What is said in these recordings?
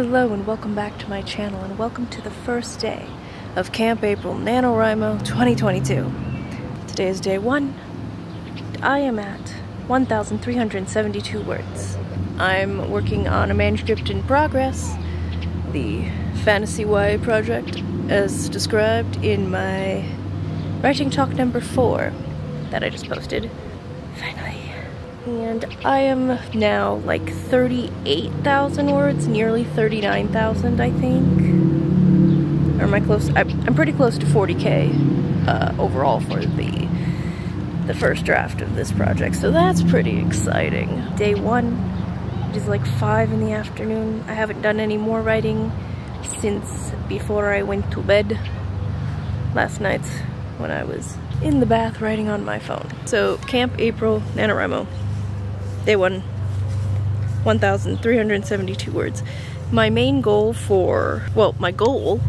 Hello and welcome back to my channel, and welcome to the first day of Camp April NaNoWRIMO 2022. Today is day 1. I am at 1,372 words. I'm working on a manuscript in progress, the Fantasy YA project, as described in my writing talk number 4 that I just posted. Finally. And I am now like 38,000 words, nearly 39,000 I think. Or am I close? I'm pretty close to 40K overall for the first draft of this project, so that's pretty exciting. Day 1, it is like 5 in the afternoon. I haven't done any more writing since before I went to bed last night when I was in the bath writing on my phone. So Camp April NaNoWRIMO. Day 1, 1,372 words. My main goal for, well, my goal,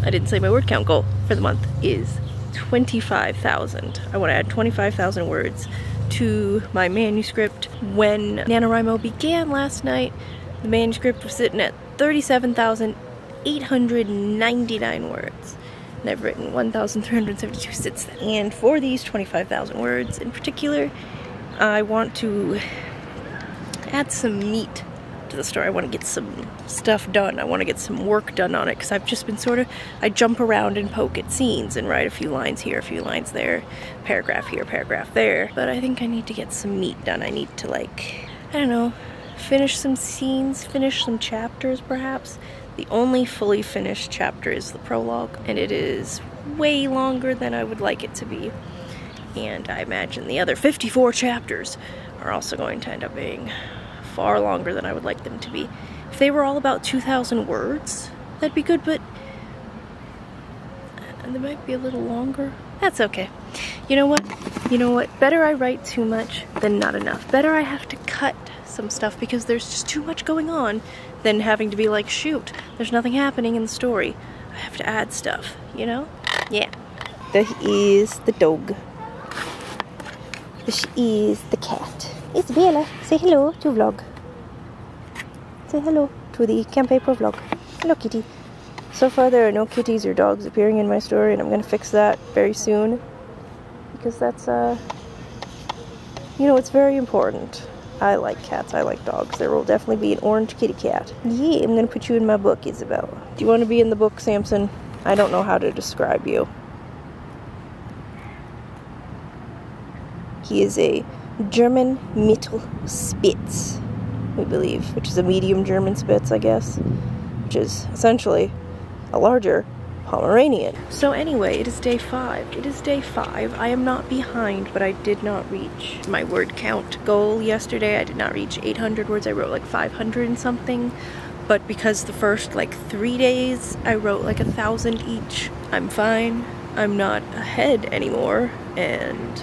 I didn't say my word count goal for the month, is 25,000. I want to add 25,000 words to my manuscript. When NaNoWRIMO began last night, the manuscript was sitting at 37,899 words. And I've written 1,372 since then. And for these 25,000 words in particular, I want to add some meat to the story. I want to get some stuff done. I want to get some work done on it, because I've just been I jump around and poke at scenes and write a few lines here, a few lines there, paragraph here, paragraph there. But I think I need to get some meat done. I need to, like, I don't know, finish some scenes, finish some chapters perhaps. The only fully finished chapter is the prologue, and it is way longer than I would like it to be. And I imagine the other 54 chapters are also going to end up being far longer than I would like them to be. If they were all about 2,000 words, that'd be good, but they might be a little longer. That's okay. You know what? Better I write too much than not enough. Better I have to cut some stuff because there's just too much going on than having to be like, shoot, there's nothing happening in the story. I have to add stuff, you know? Yeah. That is the dog. This is the cat. It's Bella. Say hello to vlog. Say hello to the Camp April vlog. Hello, kitty. So far there are no kitties or dogs appearing in my story, and I'm going to fix that very soon. Because that's, you know, it's very important. I like cats. I like dogs. There will definitely be an orange kitty cat. Yeah, I'm going to put you in my book, Isabella. Do you want to be in the book, Samson? I don't know how to describe you. He is a German Mittelspitz, we believe, which is a medium German Spitz, I guess, which is essentially a larger Pomeranian. So anyway, it is day 5. It is day 5. I am not behind, but I did not reach my word count goal yesterday. I did not reach 800 words. I wrote like 500 and something, but because the first like 3 days I wrote like 1,000 each, I'm fine. I'm not ahead anymore, and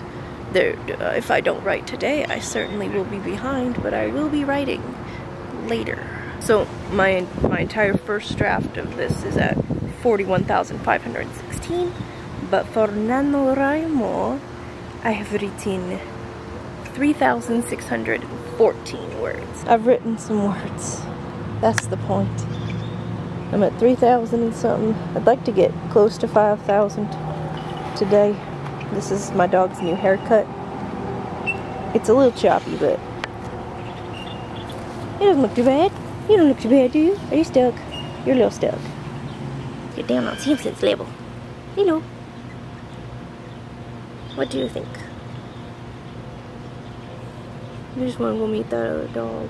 if I don't write today, I certainly will be behind, but I will be writing later. So my entire first draft of this is at 41,516, but for NaNoWRIMO, I have written 3,614 words. I've written some words. That's the point. I'm at 3,000 and something. I'd like to get close to 5,000 today. This is my dog's new haircut. It's a little choppy, but it doesn't look too bad. You don't look too bad, do you? Are you stuck? You're a little stuck. You're down on Simpson's level. Hello. What do you think? You just want to go meet that other dog.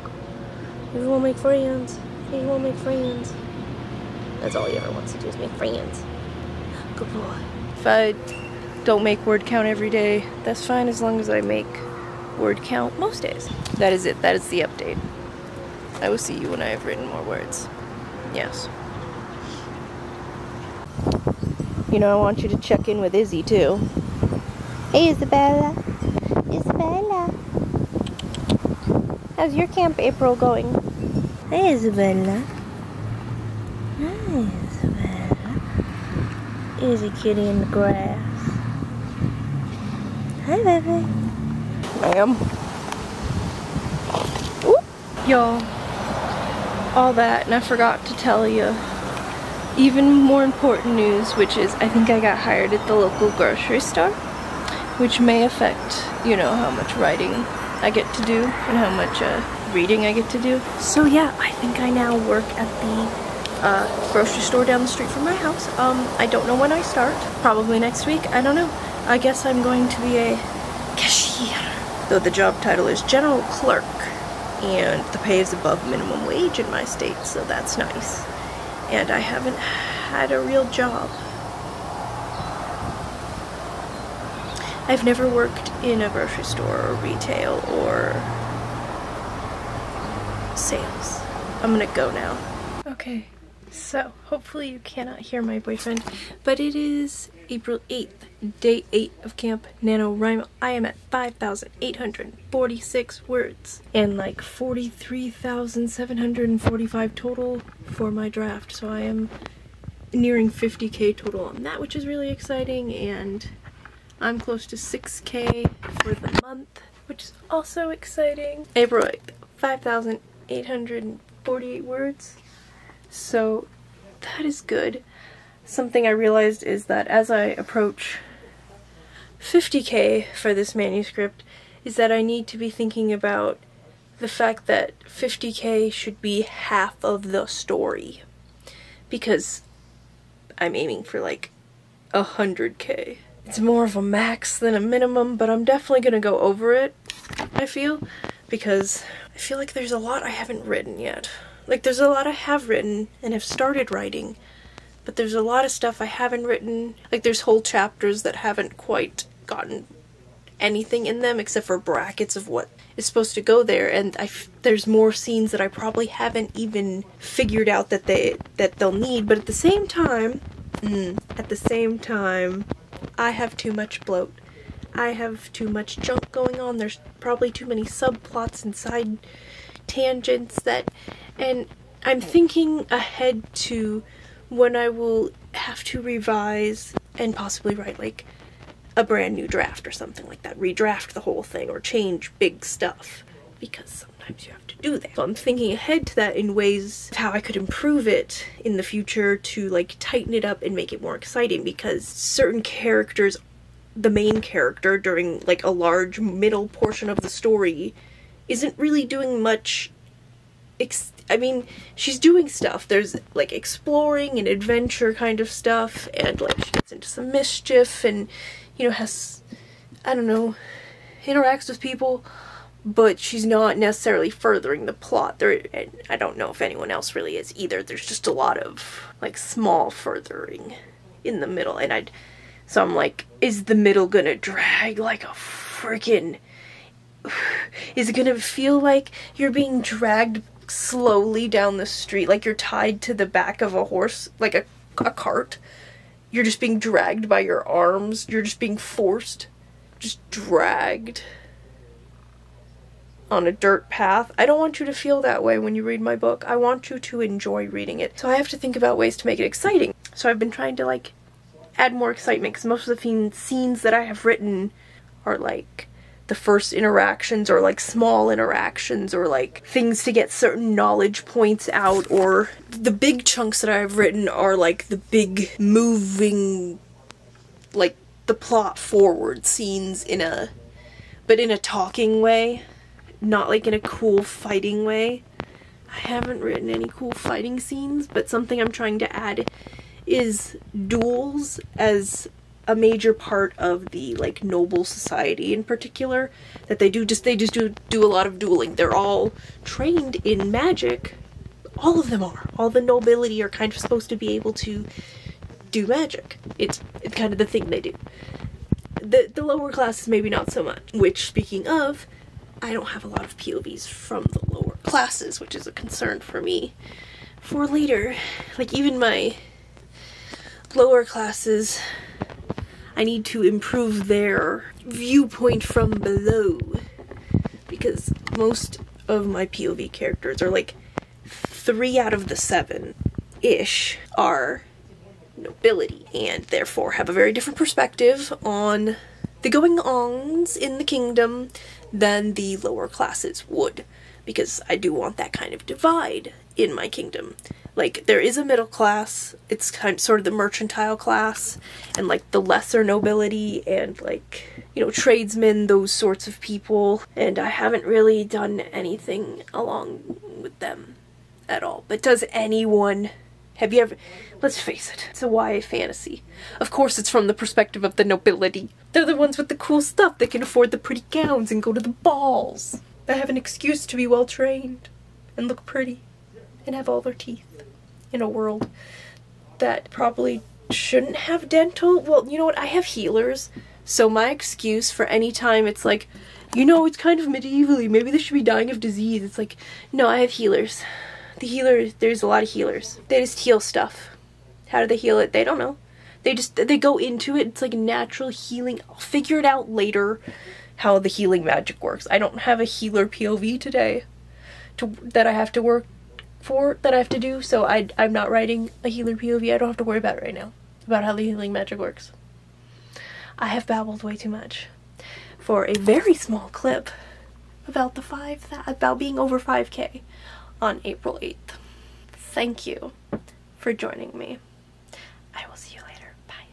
You just want to make friends. You just want to make friends. That's all he ever wants to do is make friends. Good boy. If I don't make word count every day, that's fine as long as I make word count most days. That is it. That is the update. I will see you when I have written more words. Yes. You know, I want you to check in with Izzy too. Hey, Isabella. Isabella. How's your Camp April going? Hey, Isabella. Hi, Isabella. Izzy kitty in the grass. Hi, baby. Ma'am. Y'all, all that, and I forgot to tell you even more important news, which is I think I got hired at the local grocery store, which may affect, you know, how much writing I get to do and how much reading I get to do. So yeah, I think I now work at the grocery store down the street from my house. I don't know when I start. Probably next week. I don't know. I guess I'm going to be a cashier. Though the job title is general clerk, and the pay is above minimum wage in my state, so that's nice. And I haven't had a real job. I've never worked in a grocery store or retail or sales. I'm gonna go now. Okay, so hopefully you cannot hear my boyfriend, but it is April 8th, day 8 of Camp NaNoWRIMO. I am at 5,846 words and like 43,745 total for my draft, so I am nearing 50k total on that, which is really exciting, and I'm close to 6k for the month, which is also exciting. April 8th, 5,848 words, so that is good. Something I realized is that as I approach 50k for this manuscript is that I need to be thinking about the fact that 50k should be half of the story, because I'm aiming for like 100k. It's more of a max than a minimum, but I'm definitely gonna go over it, I feel, because I feel like there's a lot I haven't written yet. Like, there's a lot I have written and have started writing, but there's a lot of stuff I haven't written. Like, there's whole chapters that haven't quite gotten anything in them except for brackets of what is supposed to go there, and there's more scenes that I probably haven't even figured out that they'll need. But at the same time, I have too much bloat. I have too much junk going on. There's probably too many subplots and side tangents and I'm thinking ahead to when I will have to revise and possibly write like a brand new draft or something like that. Redraft the whole thing or change big stuff, because sometimes you have to do that. So I'm thinking ahead to that in ways of how I could improve it in the future to like tighten it up and make it more exciting, because certain characters, the main character during like a large middle portion of the story isn't really doing much. I mean, she's doing stuff. There's like exploring and adventure kind of stuff, and like she gets into some mischief and, you know, has, I don't know, interacts with people, but she's not necessarily furthering the plot. And I don't know if anyone else really is either. There's just a lot of like small furthering in the middle, and so I'm like, is the middle gonna drag like a freaking, is it gonna feel like you're being dragged slowly down the street, like you're tied to the back of a horse, like a cart? You're just being dragged by your arms. You're just being forced, just dragged on a dirt path. I don't want you to feel that way when you read my book. I want you to enjoy reading it. So I have to think about ways to make it exciting. So I've been trying to like add more excitement, because most of the scenes that I have written are like the first interactions, or like small interactions, or like things to get certain knowledge points out, or the big chunks that I've written are like the big moving, like the plot forward scenes but in a talking way, not like in a cool fighting way. I haven't written any cool fighting scenes, but something I'm trying to add is duels as a major part of the like noble society in particular, that they just do a lot of dueling. They're all trained in magic. All of them are. All the nobility are kind of supposed to be able to do magic. It's kind of the thing they do. The lower classes maybe not so much, which, speaking of, I don't have a lot of POVs from the lower classes, which is a concern for me for later. Like, even my lower classes, I need to improve their viewpoint from below, because most of my POV characters are like 3 out of the 7-ish are nobility, and therefore have a very different perspective on the going-ons in the kingdom than the lower classes would, because I do want that kind of divide in my kingdom. Like, there is a middle class, it's kind of sort of the mercantile class, and like the lesser nobility, and like, you know, tradesmen, those sorts of people, and I haven't really done anything along with them at all. But does anyone, have you ever, let's face it, it's a YA fantasy. Of course it's from the perspective of the nobility. They're the ones with the cool stuff, they can afford the pretty gowns and go to the balls. They have an excuse to be well trained and look pretty and have all their teeth in a world that probably shouldn't have dental. Well, you know what, I have healers, so my excuse for any time it's like, you know, it's kind of medievally, maybe they should be dying of disease, it's like, no, I have healers. The healers, there's a lot of healers. They just heal stuff. How do they heal it? They don't know. They go into it, it's like natural healing. I'll figure it out later how the healing magic works. I don't have a healer POV today that I have to work for, that I have to do, so I'm not writing a healer POV. I don't have to worry about it right now, about how the healing magic works. I have babbled way too much for a very small clip about about being over 5K on April 8th. Thank you for joining me. I will see you later. Bye.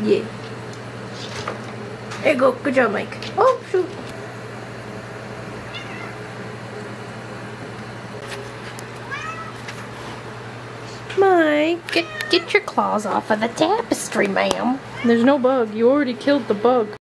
Yeah. There you go. Good job, Mike. Oh, shoot. Mike, get your claws off of the tapestry, ma'am. There's no bug. You already killed the bug.